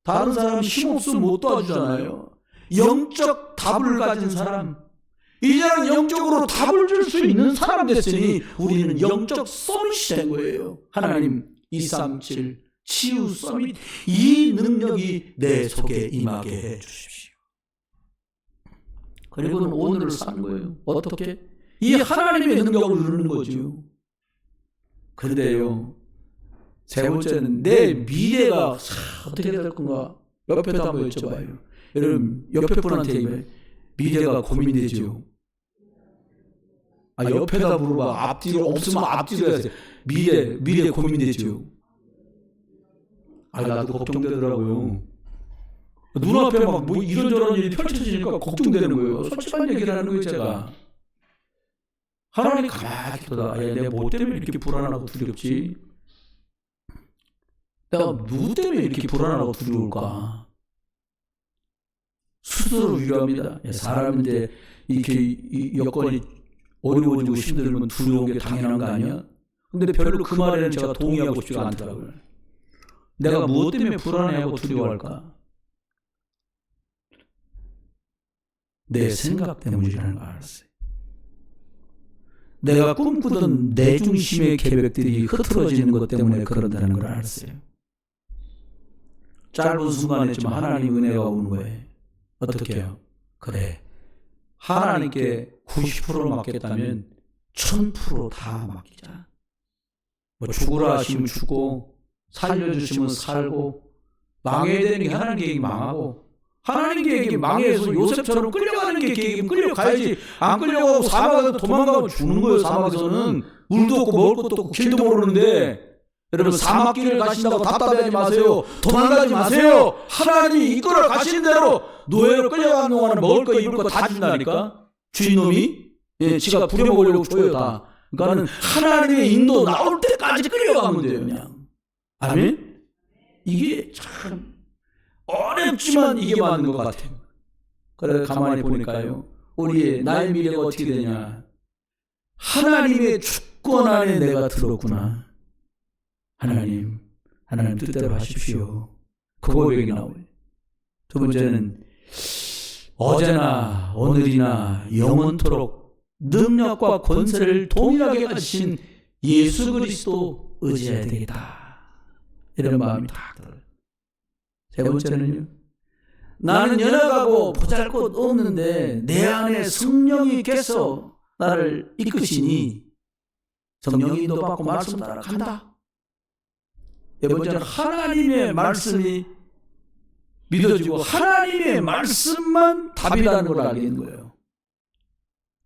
다른 사람 힘없으면 못 도와주잖아요. 영적 답을 가진 사람, 이제는 영적으로 답을 줄 수 있는 사람 됐으니 우리는 영적 서밋이 된 거예요. 하나님 237 치유 서밋, 이 능력이 내 속에 임하게 해 주십시오. 그리고는 오늘을 사는 거예요. 어떻게? 이 하나님의 능력을 누르는 거죠. 그런데요, 세 번째는 내 미래가 어떻게 될 건가? 옆에도 한번 여쭤봐요. 여러분, 옆에 분한테 미래가 고민되죠. 옆에다 물어봐. 앞뒤로 없으면 앞뒤로 해야지. 미래 고민되죠. 나도 걱정되더라고요. 눈앞에 막 뭐 이런저런 일이 펼쳐지니까 걱정되는 거예요. 솔직한 얘기를 하는 거예요, 제가. 하나님 가만히 있다. 내가 뭐 때문에 이렇게 불안하고 두렵지? 내가 누구 때문에 이렇게 불안하고 두려울까? 스스로 위로합니다. 사람인데 이렇게 여건이 어려워지고 힘들면 두려운 게 당연한 거 아니야? 근데 별로 그 말에는 제가 동의하고 싶지가 않더라고요. 내가 무엇 때문에 불안해하고 두려워할까? 내 생각 때문이라는 걸 알았어요. 내가 꿈꾸던 내 중심의 계획들이 흐트러지는 것 때문에 그런다는 걸 알았어요. 짧은 순간에지만 하나님 은혜가 오는 거예요. 어떻게 해요? 그래, 하나님께 90% 맡겼다면 1000% 다 맡기자. 죽으라 하시면 죽고, 살려주시면 살고, 망해야 되는 게 하나님 계획이 망하고, 하나님 계획이 망해서 요셉처럼 끌려가는 게 계획이면 끌려가야지. 안 끌려가고 사막에서 도망가면 죽는 거예요. 사막에서는 물도 없고 먹을 것도 없고 길도 모르는데, 여러분, 사막길을 가신다고 답답해하지 마세요. 도망가지 마세요. 하나님이 이끌어 가시는 대로 노예로 끌려가는 동안은 먹을 거 입을 거 다 준다니까. 주인놈이 지가 부려먹으려고 줘요 다. 그러니까는 하나님의 인도 나올 때까지 끌려가면 돼요. 그냥. 아멘? 이게 참 어렵지만 이게 맞는 것 같아요. 그래, 가만히 보니까요, 우리의 나의 미래가 어떻게 되냐. 하나님의 주권 안에 내가 들었구나. 하나님 뜻대로 하십시오. 그 고백이 나오요. 두 번째는 어제나 오늘이나 영원토록 능력과 권세를 동일하게 가지신 예수 그리스도 의지해야 되겠다. 이런 마음이 다 들어요. 세 번째는요, 나는 연약하고 보잘것 없는데 내 안에 성령이께서 나를 이끄시니 성령이 인도받고 말씀 따라 간다. 네 번째는 하나님의 말씀이 믿어지고 하나님의 말씀만 답이라는 걸 알게 된 거예요.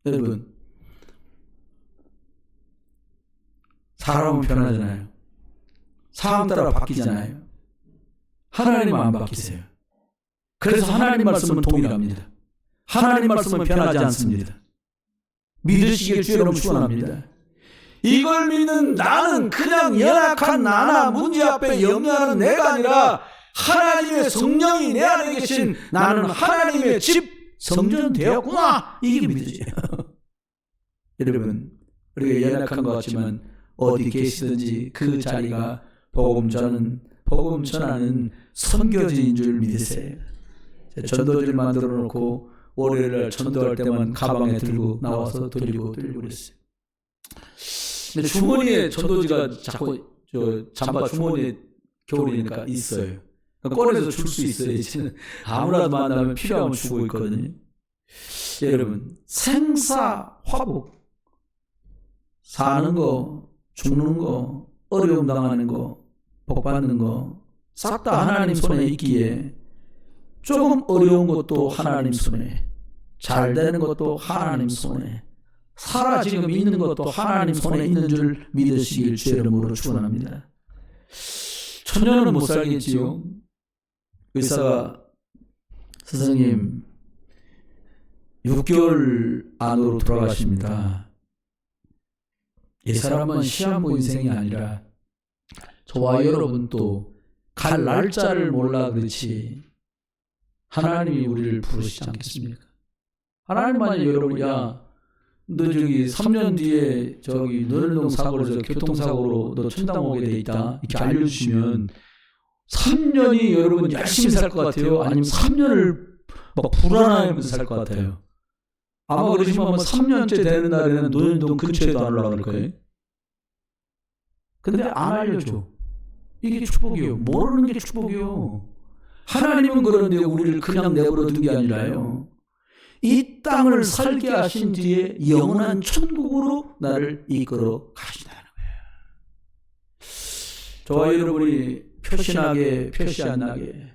여러분, 사람은 변하잖아요. 상황 따라 바뀌잖아요. 하나님은 안 바뀌세요. 그래서 하나님 말씀은 동일합니다. 하나님 말씀은 변하지 않습니다. 믿으시길 주의 이름으로 축원합니다. 이걸 믿는 나는 그냥 연약한 나나 문제 앞에 염려하는 내가 아니라 하나님의 성령이 내 안에 계신 나는 하나님의 집 성전 되었구나. 이게 믿어져요. 여러분, 우리가 연약한 것 같지만 어디 계시든지 그 자리가 복음 전하는 선교지인 줄 믿으세요. 전도지를 만들어 놓고 월요일날 전도할 때만 가방에 들고 나와서 돌리고 그랬어요. 근데 주머니에 전도지가 자꾸 잠바 주머니에 겨울이니까 있어요. 꺼내서 줄 수 있어요. 이제는 아무라도 만나면 필요하면 주고 있거든요. 여러분, 생사화복, 사는 거, 죽는 거, 어려움 당하는 거, 복 받는 거 싹 다 하나님 손에 있기에 조금 어려운 것도 하나님 손에, 잘 되는 것도 하나님 손에, 살아 지금 있는 것도 하나님 손에 있는 줄 믿으시길 주의 이름으로 축원합니다. 천년은 못 살겠지요. 의사가 선생님 6개월 안으로 돌아가십니다. 이 사람은 시한부 인생이 아니라 저와 여러분도 갈 날짜를 몰라 그렇지 하나님이 우리를 부르시지 않겠습니까? 하나님 만약 여러분, 너 저기 3년 뒤에 저기 노련동 사고로 저 교통사고로 너 천당 오게 돼 있다 이렇게 알려주시면 3년이 여러분 열심히 살 것 같아요? 아니면 3년을 막 불안해하면서 살 것 같아요? 아마 그러시면 3년째 되는 날에는 노련동 근처에도 안 올라갈 거예요. 근데 안 알려줘. 이게 축복이에요. 모르는 게 축복이에요. 하나님은 그런데 우리를 그냥 내버려 둔 게 아니라요. 이 땅을 살게 하신 뒤에 영원한 천국으로 나를 이끌어 가신다는 거예요. 저와 여러분이 표신하게 표시 안 나게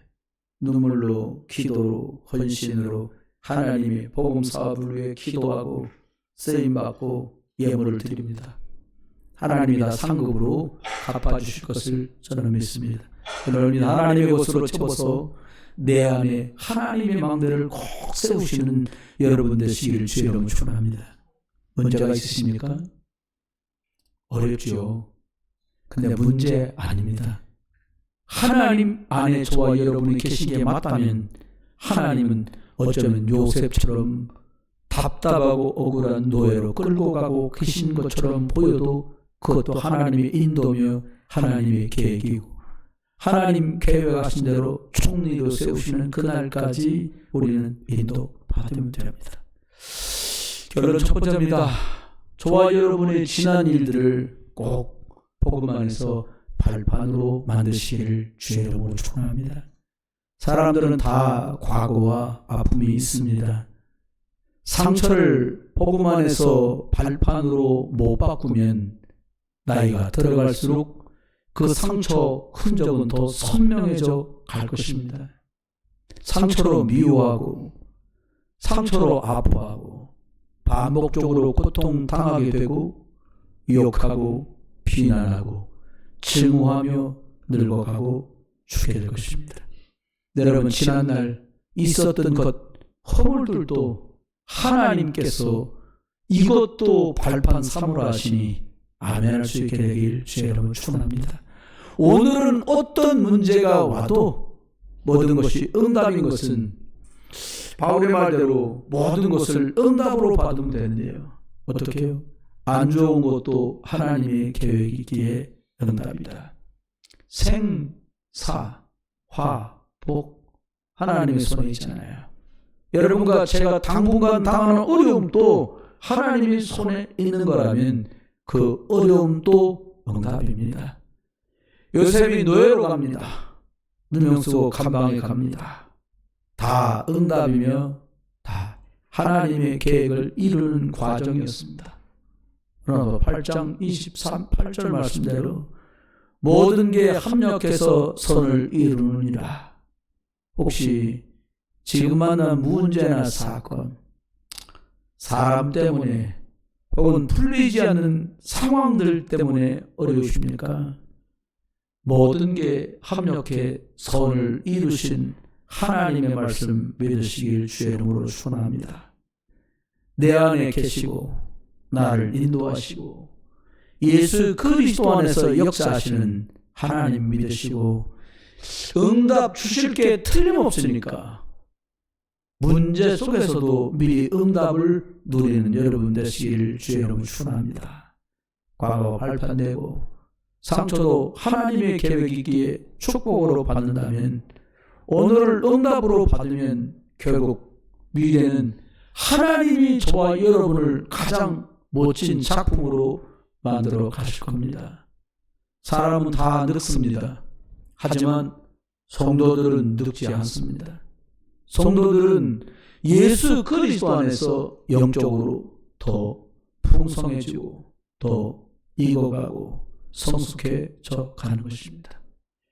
눈물로 기도로 헌신으로 하나님의 복음 사업을 위해 기도하고 쓰임받고 예물을 드립니다. 하나님이 다 상급으로 갚아주실 것을 저는 믿습니다. 여러분이 하나님의 것으로 채워서 내 안에 하나님의 망대를 꼭 세우시는 여러분 되시기를 주의 이름으로 축원합니다. 문제가 있으십니까? 어렵죠. 근데 문제 아닙니다. 하나님 안에 저와 여러분이 계시기에 맞다면 하나님은 어쩌면 요셉처럼 답답하고 억울한 노예로 끌고 가고 계신 것처럼 보여도 그것도 하나님의 인도며 하나님의 계획이고 하나님 계획하신 대로 총리로 세우시는 그날까지 우리는 인도받으면 됩니다. 결론 첫 번째입니다. 저와 여러분의 지난 일들을 꼭 복음 안에서 발판으로 만드시기를 주의 이름으로 축원합니다. 사람들은 다 과거와 아픔이 있습니다. 상처를 복음 안에서 발판으로 못 바꾸면 나이가 들어갈수록 그 상처 흔적은 더 선명해져 갈 것입니다. 상처로 미워하고 상처로 아파하고 반복적으로 고통당하게 되고 유혹하고 비난하고 증오하며 늙어가고 죽게 될 것입니다. 여러분 지난날 있었던 것 허물들도 하나님께서 이것도 발판 삼으라 하시니 아멘할 수 있게 되길 주의 이름으로 축원합니다. 오늘은 어떤 문제가 와도 모든 것이 응답인 것은 바울의 말대로 모든 것을 응답으로 받으면 되는데요. 어떻게 해요? 안 좋은 것도 하나님의 계획이기에 응답이다. 생, 사, 화, 복 하나님의 손에 있잖아요. 여러분과 제가 당분간 당하는 어려움도 하나님의 손에 있는 거라면 그 어려움도 응답입니다. 요셉이 노예로 갑니다. 누명 쓰고 감방에 갑니다. 다 응답이며 다 하나님의 계획을 이루는 과정이었습니다. 그러나 8장 23, 8절 말씀대로 모든 게 합력해서 선을 이루느니라. 혹시 지금 만난 문제나 사건, 사람 때문에 혹은 풀리지 않는 상황들 때문에 어려우십니까? 모든 게 합력해 선을 이루신 하나님의 말씀 믿으시길 주의 이름으로 축원합니다. 내 안에 계시고 나를 인도하시고 예수 그리스도 안에서 역사하시는 하나님 믿으시고 응답 주실 게 틀림없으니까 문제 속에서도 미리 응답을 누리는 여러분 되시길 주의 이름으로 축원합니다. 과거 발판되고 상처도 하나님의 계획이기에 축복으로 받는다면 오늘을 응답으로 받으면 결국 미래는 하나님이 저와 여러분을 가장 멋진 작품으로 만들어 가실 겁니다. 사람은 다 늙습니다. 하지만 성도들은 늙지 않습니다. 성도들은 예수 그리스도 안에서 영적으로 더 풍성해지고 더 익어가고 성숙해져 가는 것입니다.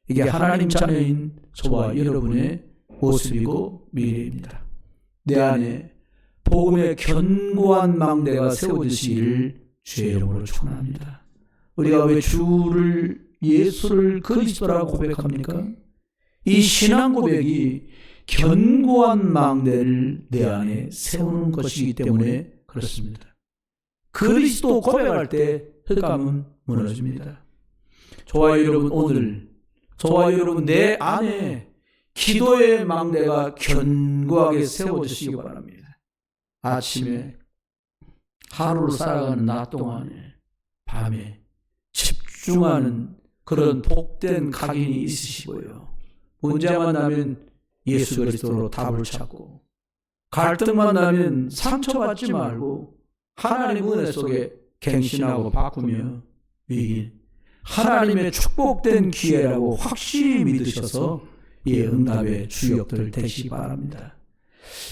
이게 하나님 자녀인 저와 여러분의 모습이고 미래입니다. 내 안에 복음의 견고한 망대가 세워지시기를 주의 이름으로 축원합니다. 우리가 왜 주를 예수를 그리스도라고 고백합니까? 이 신앙 고백이 견고한 망대를 내 안에 세우는 것이기 때문에 그렇습니다. 그리스도 고백할 때 흑암은 무너집니다. 저와 여러분 오늘 저와 여러분 내 안에 기도의 망대가 견고하게 세워지시기 바랍니다. 아침에 하루를 살아가는 낮 동안에 밤에 집중하는 그런 복된 각인이 있으시고요. 문제만 나면 예수 그리스도로 답을 찾고, 갈등만 나면 상처받지 말고 하나님 은혜 속에 갱신하고 바꾸며 위기, 하나님의 축복된 기회라고 확실히 믿으셔서 이 응답의 주역들 되시기 바랍니다.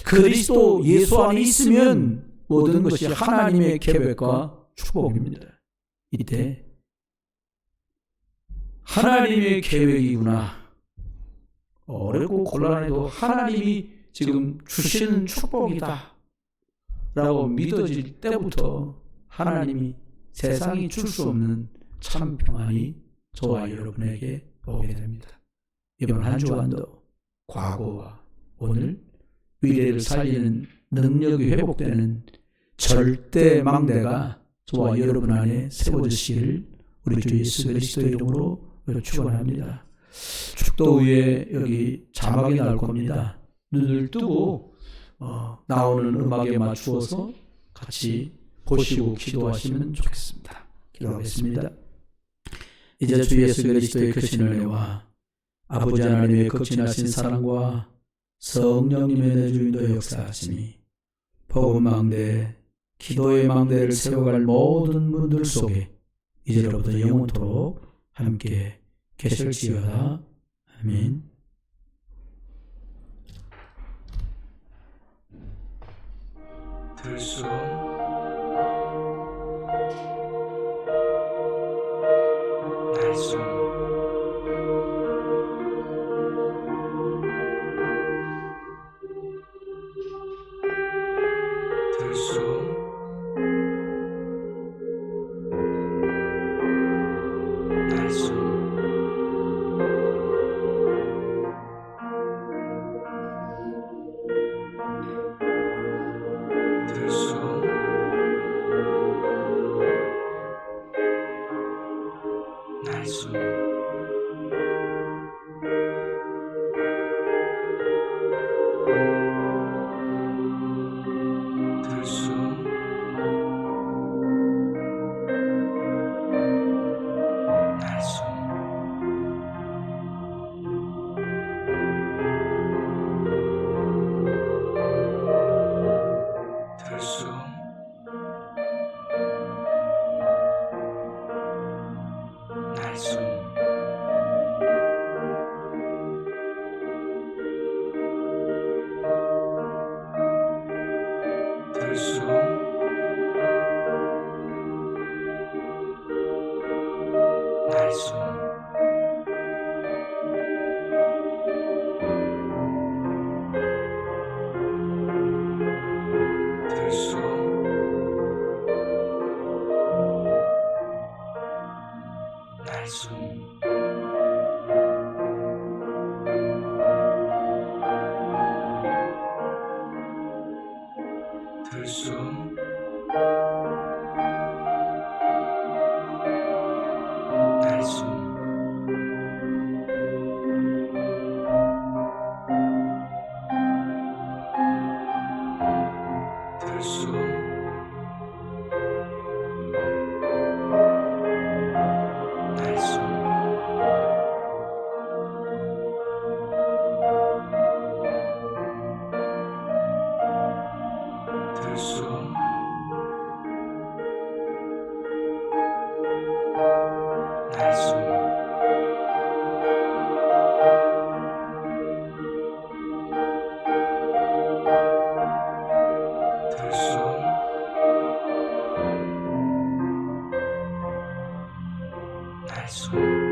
그리스도 예수 안에 있으면 모든 것이 하나님의 계획과 축복입니다. 이때 하나님의 계획이구나, 어렵고 곤란해도 하나님이 지금 주시는 축복이다 라고 믿어질 때부터 하나님이 세상이 줄 수 없는 참 평안이 저와 여러분에게 오게 됩니다. 이번 한 주간도 과거와 오늘, 미래를 살리는 능력이 회복되는 절대 망대가 저와 여러분 안에 세워지시기를 우리 주 예수 그리스도의 이름으로 축원합니다. 축도 위에 여기 자막이 나올 겁니다. 눈을 뜨고 나오는 음악에 맞추어서 같이 보시고 기도하시면 좋겠습니다. 기도하겠습니다. 이제 주 예수 그리스도의 크신 은혜와 아버지 하나님의 극진하신 사랑과 성령님의 내주인도 역사하심이 복음망대, 기도의 망대를 세워갈 모든 분들 속에 이제로부터 영원토록 함께 계실지어다. 아멘. 들숨 날숨 들숨 날숨 날숨